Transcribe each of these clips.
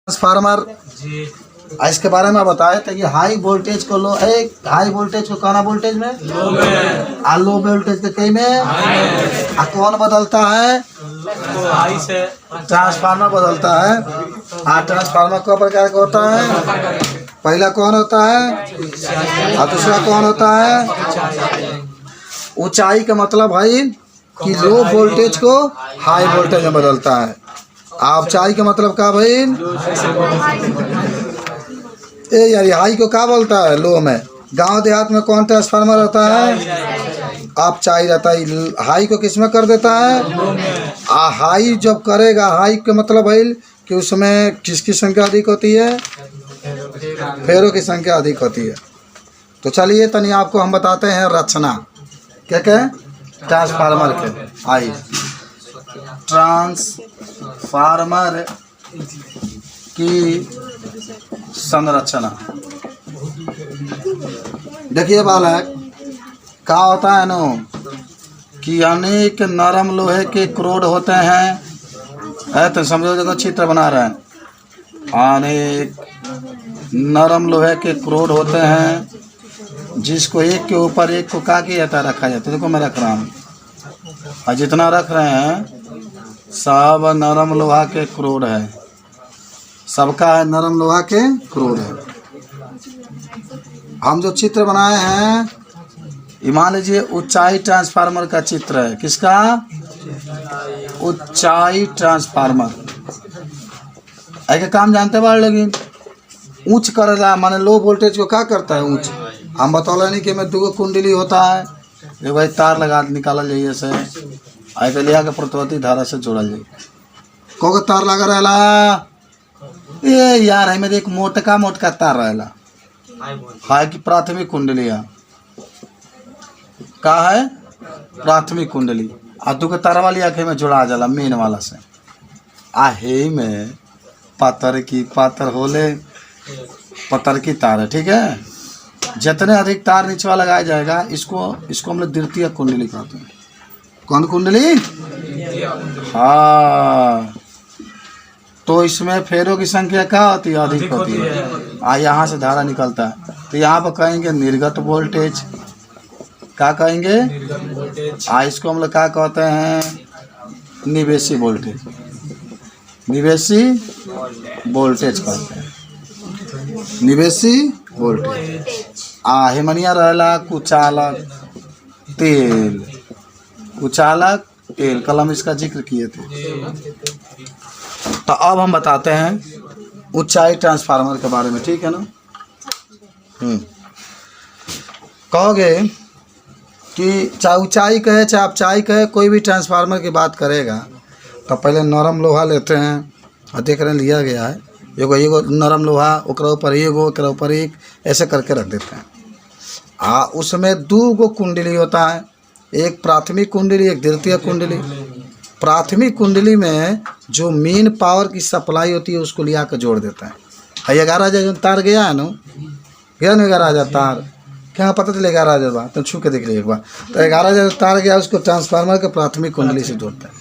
Transformer इसके बारे में बताए थे कि हाई वोल्टेज को हाई वोल्टेज को कौन वोल्टेज में लो वोल्टेज के कई में कौन बदलता है ट्रांसफार्मर बदलता है। ट्रांसफार्मर कौ प्रकार का होता है, पहला कौन होता है और दूसरा कौन होता है। ऊंचाई का मतलब भाई कि लो वोल्टेज को हाई वोल्टेज में बदलता है। ऊंचाई का मतलब क्या भाई, यार हाई को क्या बोलता है लो में। गांव देहात में कौन ट्रांसफार्मर होता है, आप चाय रहता है। हाई को किस में कर देता है, हाई जब करेगा, हाई का मतलब भाई कि उसमें किसकी संख्या अधिक होती है, फेरों की संख्या अधिक होती है। तो चलिए तनी आपको हम बताते हैं रचना क्या क्या ट्रांसफार्मर के। आई ट्रांसफार्मर की संरचना देखिए बालक, क्या होता है नो कि अनेक नरम लोहे के क्रोड होते हैं। तो समझो देखो चित्र बना रहे हैं, अनेक नरम लोहे के क्रोड होते हैं जिसको एक के ऊपर एक को क्या किया जाता है, रखा जाता है। देखो मैं रख रहा हूँ और जितना रख रहे हैं सब नरम लोहा के क्रोड है, सबका है नरम लोहा के क्रोड है। हम जो चित्र बनाए हैं मान लीजिए ऊंचाई ट्रांसफार्मर का चित्र है। किसका, ऊंचाई ट्रांसफार्मर। ऐसे काम जानते बाढ़ लेकिन ऊंच करेला माने लो वोल्टेज को क्या करता है ऊंच। हम बतौला नहीं कि में दो कुंडली होता है, ये भाई तार लगा निकाला जाइए से ऐसे लिया के प्रतिवर्ती धारा से जोड़ा जाइए। को तार लगा रहेला ये यार है मेरे एक मोटका मोटका तार रहेला है कि प्राथमिक कुंडली है का है, प्राथमिक कुंडली और दो के तार वाली आँखें में जुड़ा जाला मेन वाला से आहे में पातर की पातर होले पतर की तार है। ठीक है, जितने अधिक तार नीचे लगाया जाएगा इसको हम लोग द्वितीय कुंडली कहते हैं। कौन कुंडली, हाँ। तो इसमें फेरों की संख्या क्या होती है, अधिक होती है। यहाँ से धारा निकलता है तो यहाँ पर कहेंगे निर्गत वोल्टेज। क्या कहेंगे, इसको हम लोग क्या कहते हैं, निवेशी वोल्टेज। निवेशी वोल्टेज कहते हैं, निवेशी वोल्टेज। हेमनिया रहला कुचालक तेल, कुचालक तेल कल हम इसका जिक्र किए थे। तो अब हम बताते हैं ऊंचाई ट्रांसफार्मर के बारे में। ठीक है ना, कहोगे कि चाहे ऊंचाई कहे चाहे आप चाई कहे, कोई भी ट्रांसफार्मर की बात करेगा तो पहले नरम लोहा लेते हैं और देख रहे लिया गया है एगो नरम लोहा, ओकरा ऊपर एगो, ओकरा ऊपर एक, ऐसे करके रख देते हैं। उसमें दो गो कुंडली होता है, एक प्राथमिक कुंडली एक द्वितीय कुंडली। प्राथमिक कुंडली में जो मेन पावर की सप्लाई होती है उसको लिया कर जोड़ देता है। 11,000 तार गया है ना, गया ना 11,000 तार, क्या पता चले 11,000 बार तो छू के देख लीजिए एक बार। तो 11,000 तार गया, उसको ट्रांसफार्मर के प्राथमिक कुंडली से जोड़ता है।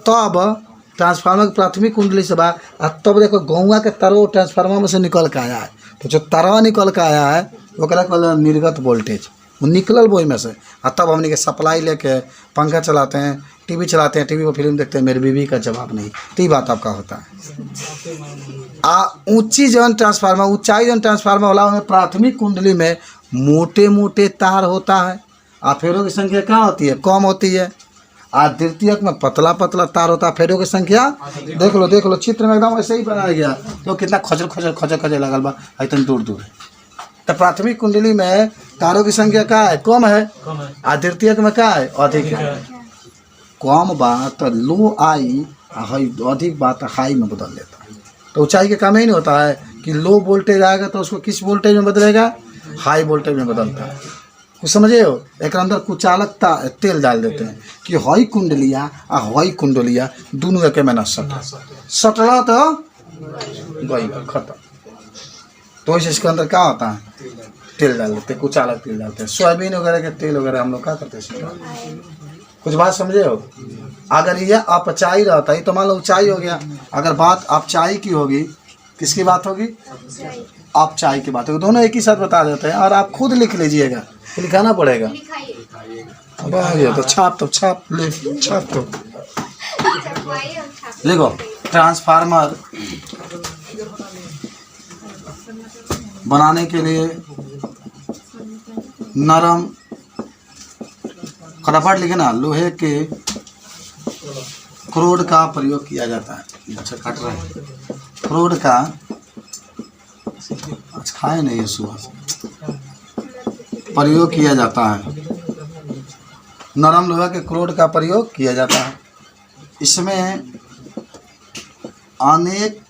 तब ट्रांसफार्मर की प्राथमिक कुंडली से बाद तब देखो गौवा के तारों ट्रांसफार्मर में से निकल के आया है। तो जो तारवा निकल के आया है वो कहला निर्गत वोल्टेज, वो निकलल वही में से। तब हमने के सप्लाई लेके पंखा चलाते हैं, टीवी चलाते हैं, टीवी पर फिल्म देखते हैं, मेरी बीवी का जवाब नहीं। तो ये बात आपका होता है। ऊंची जौन ट्रांसफार्मर, ऊंचाई जौन ट्रांसफार्मर वाला उनमें प्राथमिक कुंडली में मोटे मोटे तार होता है, फेरों की संख्या क्या होती है, कम होती है। द्वितीयक में पतला पतला तार होता है, फेरों की संख्या देख लो चित्र में एकदम ऐसे ही बनाया गया। तो कितना खजर खजर खजर खजर लगल बा, इतना दूर दूर है। तो प्राथमिक कुंडली में तारों की संख्या क्या है, कम है, और द्वितीयक में क्या है, अधिक है। कम बात लो आई, अधिक बात हाई में बदल लेता है। तो ऊंचाई के काम ही नहीं होता है कि लो वोल्टेज आएगा तो उसको किस वोल्टेज में बदलेगा, हाई वोल्टेज में बदलता है। कुछ समझे हो, एक अंदर कुचालक तेल डाल देते हैं कि हई कुंडलिया आ हई कुंडलिया दोनों के में ना सटला तो गई खत्म। तो इसके अंदर क्या होता है, तेल डाल देते हैं, कुचालक तेल डालते हैं। सोयाबीन वगैरह के तेल वगैरह हम लोग क्या करते हैं, कुछ बात समझे हो? अगर ये अपचाई रहता है तो मान लो ऊंचाई हो गया, अगर बात अपचाई की होगी, किसकी बात होगी? अपचाई की बात होगी। दोनों एक ही साथ बता देते हैं और आप खुद लिख लीजिएगा, लिखाना पड़ेगा। अब आ गया तो छाप, तो छाप ले, छाप तो लिखो। ट्रांसफार्मर बनाने के लिए नरम, फटाफट लिखे ना, लोहे के क्रोड का प्रयोग किया जाता है। अच्छा काट रहा है, क्रोड का, अच्छा खाए नहीं है सुबह से, प्रयोग किया जाता है। नरम लोहे के क्रोड का प्रयोग किया जाता है। इसमें अनेक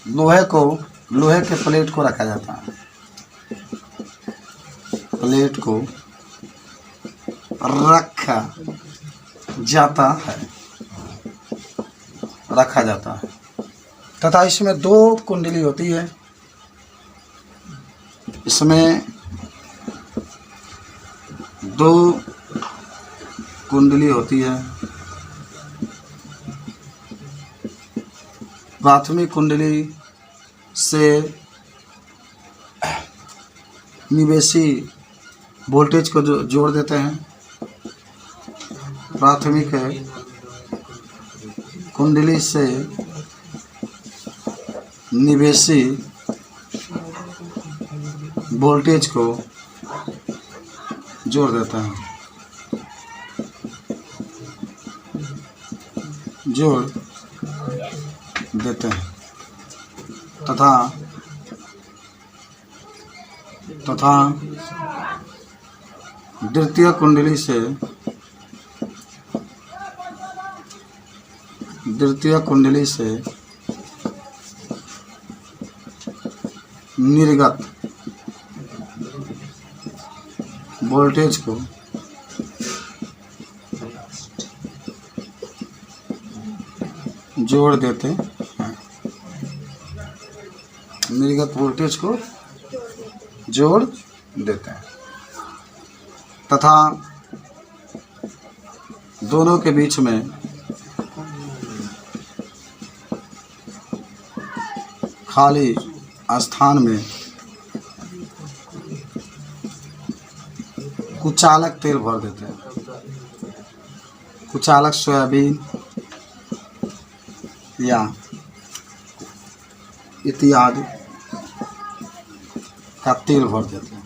लोहे के प्लेट को रखा जाता है। प्लेट को रखा जाता है तथा इसमें 2 कुंडली होती है। इसमें 2 कुंडली होती है। प्राथमिक कुंडली से निवेशी वोल्टेज को जोड़ देते हैं। प्राथमिक कुंडली से निवेशी वोल्टेज को जोड़ देते हैं, तथा द्वितीय कुंडली से निर्गत वोल्टेज को जोड़ देते हैं। निर्गत वोल्टेज को जोड़ देते हैं तथा दोनों के बीच में खाली स्थान में कुचालक तेल भर देते हैं। कुचालक सोयाबीन या इत्यादि का तेल भर देते हैं।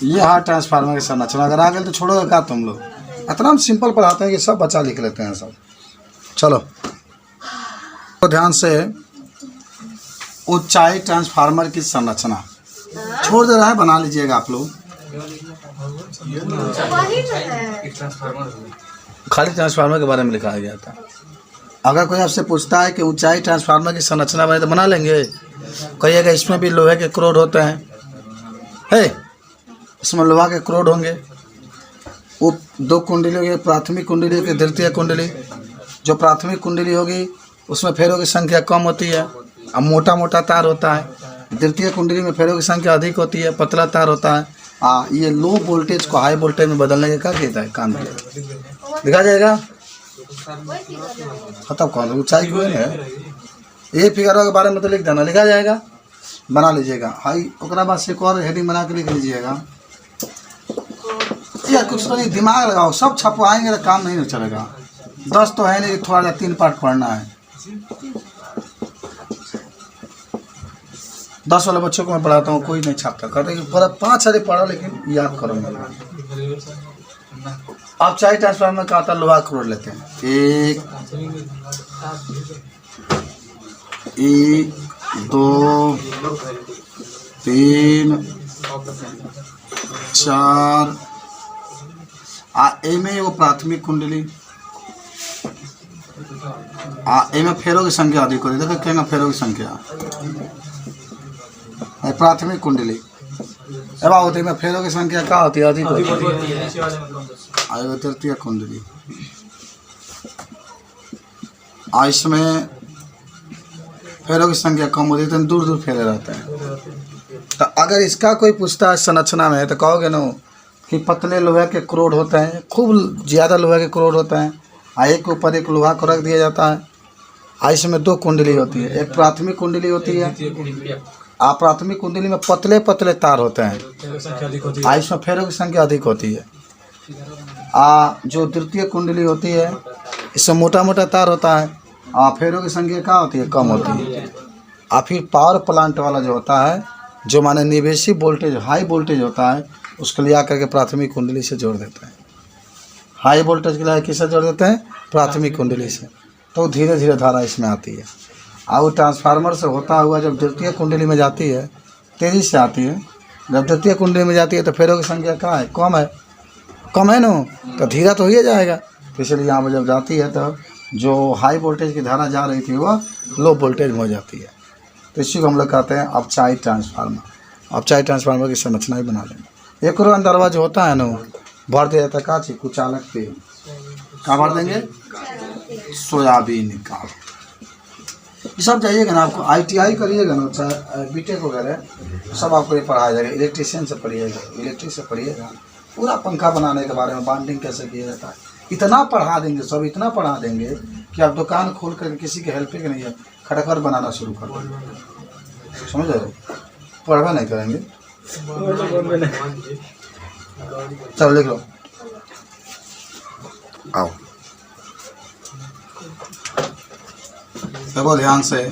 ये है ट्रांसफार्मर की संरचना। अगर आ गए तो छोड़ोगे क्या तुम लोग? इतना हम सिंपल पढ़ाते हैं कि सब बच्चा लिख लेते हैं सब। चलो तो ध्यान से, ऊंचाई ट्रांसफार्मर की संरचना छोड़ दे रहा है, बना लीजिएगा आप लोग। खाली ट्रांसफार्मर के बारे में लिखा गया था। अगर कोई आपसे पूछता है कि ऊंचाई ट्रांसफार्मर की संरचना बने तो बना लेंगे, कहिएगा इसमें भी लोहे के क्रोड होते हैं। इसमें लोहा के क्रोड होंगे। वो 2 कुंडली होगी, प्राथमिक कुंडली की द्वितीय कुंडली। जो प्राथमिक कुंडली होगी उसमें फेरों की संख्या कम होती है, अब मोटा मोटा तार होता है। द्वितीय कुंडली में फेरों की संख्या अधिक होती है, पतला तार होता है। ये लो वोल्टेज को हाई वोल्टेज में बदलने का क्या कहता है, काम किया। लिखा जाएगा खत्म कौन ऊंचाई हुए है। ये फिगर के बारे में तो लिख देना, लिखा जाएगा, बना लीजिएगा। हाई ओकरा बाद से एक और हेडिंग बना के लिख लीजिएगा। यार कुछ नहीं, दिमाग लगाओ, सब छपवाएंगे तो काम नहीं चलेगा। 10 तो है नहीं, थोड़ा 3 पार्ट पढ़ना है। 10 वाले बच्चों को मैं पढ़ाता हूँ, कोई नहीं छापता। कहते हैं पूरा 5 सारे पढ़ा लेकिन याद करो मेरा। आप चाहे ट्रांसफार्मर का आता लोहा क्रोड लेते हैं। 1 2 3 4 में एगो प्राथमिक कुंडली। में फेरों की संख्या अधिक होती है। देखो क्या फेरों की संख्या प्राथमिक कुंडली होती है। फेरों की संख्या क्या होती है, अधिक होती है। तृतीय कुंडली, इसमें फेरों की संख्या कम होती है, तो दूर दूर फेरे रहते हैं। तो अगर इसका कोई पूछता है संरचना में तो कहोगे ना कि पतले लोहे के क्रोड होते हैं, खूब ज़्यादा लोहे के क्रोड होते हैं, एक के ऊपर एक लोहा को रख दिया जाता है। इसमें 2 कुंडली होती है, एक प्राथमिक कुंडली होती है, प्राथमिक कुंडली में पतले पतले तार होते हैं, इसमें फेरों की संख्या अधिक होती है। जो द्वितीय कुंडली होती है इसमें मोटा मोटा तार होता है, फेरों की संख्या क्या होती है, कम होती है। फिर पावर प्लांट वाला जो होता है, जो माने निवेशी वोल्टेज हाई वोल्टेज होता है, उसको लिया करके प्राथमिक कुंडली से जोड़ देते हैं। हाई वोल्टेज के लिए किससे जोड़ देते हैं, प्राथमिक कुंडली से, तो धीरे धीरे धारा इसमें आती है। वो ट्रांसफार्मर से होता हुआ जब द्वितीय कुंडली में जाती है तेज़ी से आती है, जब द्वितीय कुंडली में जाती है तो फेरों की संख्या क्या है, कम है ना, तो धीरा तो ही जाएगा। तो इसलिए यहाँ पर जब जाती है तो जो हाई वोल्टेज की धारा जा रही थी वह लो वोल्टेज में हो जाती है। तो इसी को हम लोग कहते हैं अपचाई ट्रांसफार्मर। अपचाई ट्रांसफार्मर की संरचना ही बना लेंगे। एक और अंदरवा जो होता है ना भर दिया जाता है काची कुचालक पे, कहाँ भर देंगे, सोयाबीन का। ये सब जाइएगा ना, आपको ITI करिएगा ना, चाहे बीटेक वगैरह सब आपको ये पढ़ाया जाएगा। इलेक्ट्रीशियन से पढ़िएगा, इलेक्ट्रिक से पढ़िएगा, पूरा पंखा बनाने के बारे में, बाइंडिंग कैसे किया जाता है, इतना पढ़ा देंगे, सब इतना पढ़ा देंगे कि आप दुकान खोल कर किसी के हेल्प के नहीं है खड़कर बनाना शुरू कर देंगे। समझ रहे, पढ़वा नहीं करेंगे। चलो लिख लो, आओ देखो ध्यान से,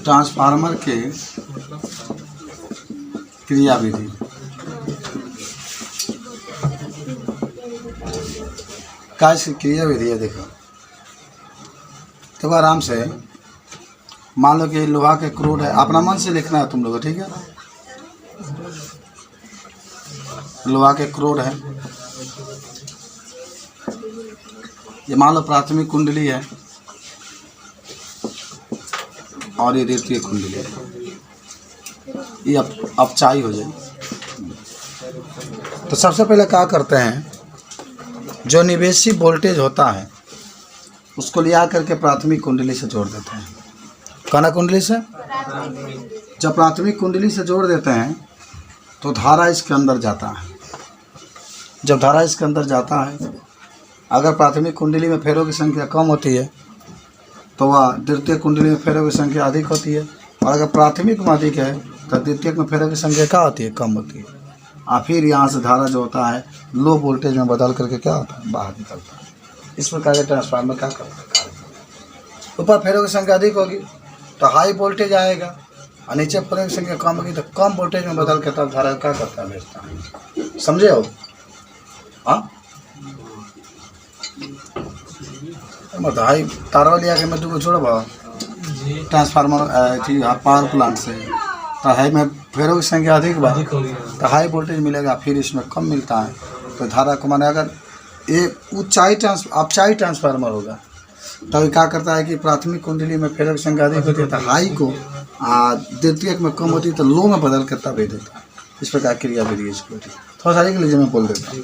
ट्रांसफार्मर के क्रियाविधि। कैसे क्रियाविधि है देखो, आराम से मान लो कि लोहा के क्रोड है, अपना मन से लिखना है तुम लोग, ठीक है। लोहा के क्रोड है, ये मान लो प्राथमिक कुंडली है और ये द्वितीय कुंडली है, ये अपचाई हो जाए। तो सबसे पहले क्या करते हैं, जो निवेशी वोल्टेज होता है उसको लिया करके प्राथमिक कुंडली से जोड़ देते हैं। काना कुंडली से जब प्राथमिक कुंडली से जोड़ देते हैं तो धारा इसके अंदर जाता है। जब धारा इसके अंदर जाता है, अगर प्राथमिक कुंडली में फेरों की संख्या कम होती है तो वह द्वितीय कुंडली में फेरों की संख्या अधिक होती है, और अगर प्राथमिक में अधिक है तो द्वितीय में फेरों की संख्या क्या होती है, कम होती है। और फिर यहाँ से धारा जो होता है लो वोल्टेज में बदल करके क्या होता है, बाहर निकलता है। इस प्रकार के ट्रांसफार्मर क्या करता है, ऊपर फेरों की संख्या अधिक होगी तो हाई वोल्टेज आएगा, और नीचे फेरों की संख्या कम होगी तो कम वोल्टेज में बदल के तब धारा क्या करता है, भेजता है। समझे हो? हाँ, मतलब हाई तार लिया के मैं तुमको छोड़ा ट्रांसफार्मर थी पावर प्लांट से, तो हाई में फेरों की संख्या अधिक बा तो हाई वोल्टेज मिलेगा, फिर इसमें कम मिलता है तो धारा को माने अगर ये अपचाई ट्रांसफार्मर होगा तो क्या करता है कि प्राथमिक कुंडली में फेरों की संख्या अधिक होती है तो हाई को, द्वितीयक में कम होती है तो लो में बदल कर भेज देता है। इस प्रकार क्रियाविधि इसको थोड़ा सा लिख लीजिए, मैं बोल देता हूँ।